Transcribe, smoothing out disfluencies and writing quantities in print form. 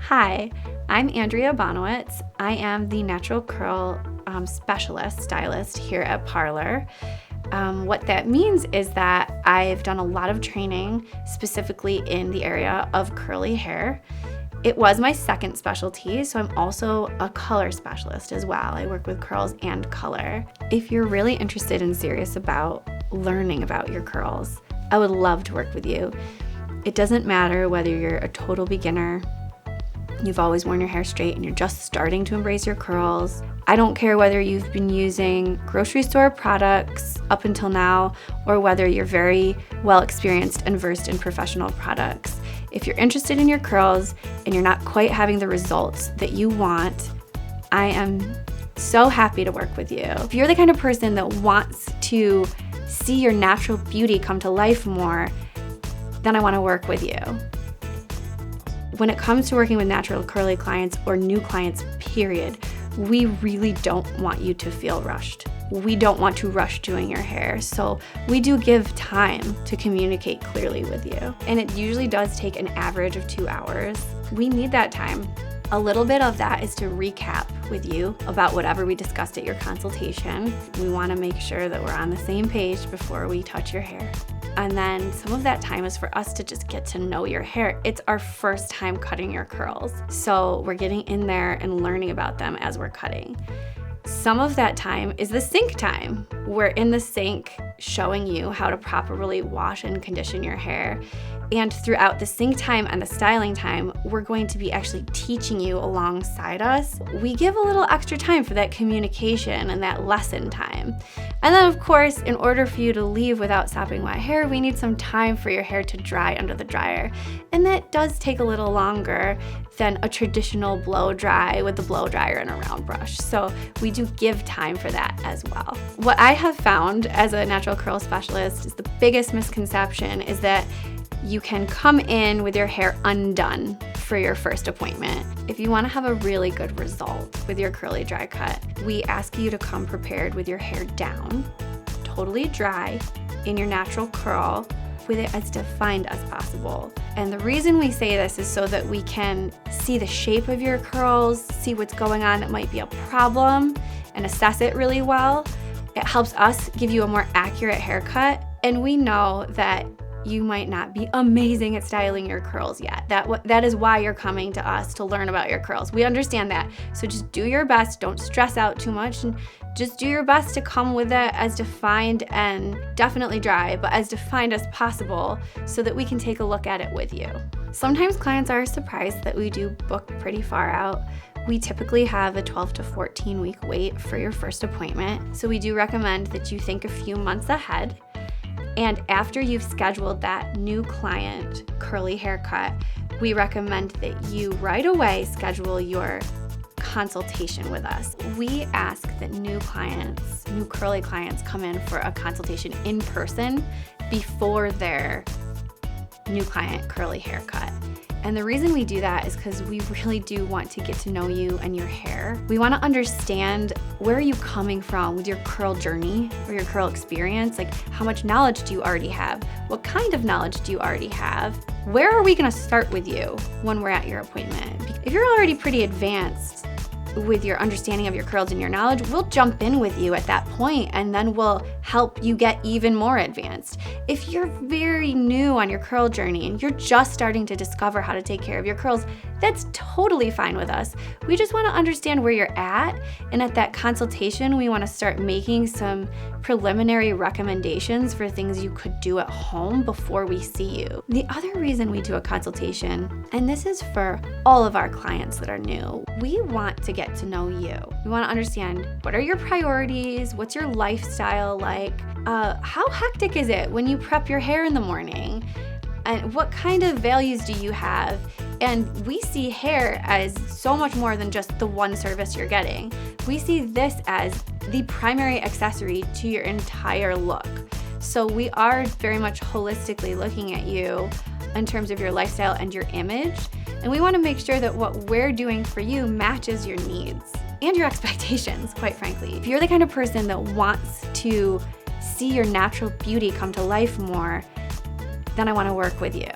Hi, I'm Andrea Bonowitz. I am the natural curl specialist stylist here at Parlor. What that means is that I've done a lot of training specifically in the area of curly hair. It was my second specialty, so I'm also a color specialist as well. I work with curls and color. If you're really interested and serious about learning about your curls, I would love to work with you. It doesn't matter whether you're a total beginner, you've always worn your hair straight and you're just starting to embrace your curls. I don't care whether you've been using grocery store products up until now or whether you're very well experienced and versed in professional products. If you're interested in your curls and you're not quite having the results that you want, I am so happy to work with you. If you're the kind of person that wants to see your natural beauty come to life more, then I want to work with you. When it comes to working with natural curly clients or new clients, period, we really don't want you to feel rushed. We don't want to rush doing your hair, so we do give time to communicate clearly with you. And it usually does take an average of 2 hours. We need that time. A little bit of that is to recap with you about whatever we discussed at your consultation. We want to make sure that we're on the same page before we touch your hair. And then some of that time is for us to just get to know your hair. It's our first time cutting your curls, so we're getting in there and learning about them as we're cutting. Some of that time is the sink time. We're in the sink showing you how to properly wash and condition your hair. And throughout the sink time and the styling time, we're going to be actually teaching you alongside us. We give a little extra time for that communication and that lesson time. And then of course, in order for you to leave without sopping wet hair, we need some time for your hair to dry under the dryer. And that does take a little longer than a traditional blow dry with the blow dryer and a round brush. So we do give time for that as well. What I have found as a natural curl specialist is the biggest misconception is that you can come in with your hair undone for your first appointment. If you want to have a really good result with your curly dry cut, we ask you to come prepared with your hair down, totally dry, in your natural curl, with it as defined as possible. And the reason we say this is so that we can see the shape of your curls, see what's going on that might be a problem, and assess it really well. It helps us give you a more accurate haircut, and we know that you might not be amazing at styling your curls yet. That is why you're coming to us to learn about your curls. We understand that. So just do your best. Don't stress out too much, and just do your best to come with it as defined and definitely dry, but as defined as possible so that we can take a look at it with you. Sometimes clients are surprised that we do book pretty far out. We typically have a 12 to 14 week wait for your first appointment. So we do recommend that you think a few months ahead. And after you've scheduled that new client curly haircut, we recommend that you right away schedule your consultation with us. We ask that new curly clients come in for a consultation in person before their new client curly haircut. And the reason we do that is because we really do want to get to know you and your hair. We want to understand, where are you coming from with your curl journey or your curl experience? Like, how much knowledge do you already have? What kind of knowledge do you already have? Where are we going to start with you when we're at your appointment? If you're already pretty advanced with your understanding of your curls and your knowledge, we'll jump in with you at that point, and then we'll help you get even more advanced. If you're very new on your curl journey and you're just starting to discover how to take care of your curls, that's totally fine with us. We just want to understand where you're at, and at that consultation, we want to start making some preliminary recommendations for things you could do at home before we see you. The other reason we do a consultation, and this is for all of our clients that are new, we want to get to know you. We want to understand, what are your priorities? What's your lifestyle like? How hectic is it when you prep your hair in the morning? And what kind of values do you have? And we see hair as so much more than just the one service you're getting. We see this as the primary accessory to your entire look. So we are very much holistically looking at you in terms of your lifestyle and your image. And we want to make sure that what we're doing for you matches your needs and your expectations, quite frankly. If you're the kind of person that wants to see your natural beauty come to life more, then I want to work with you.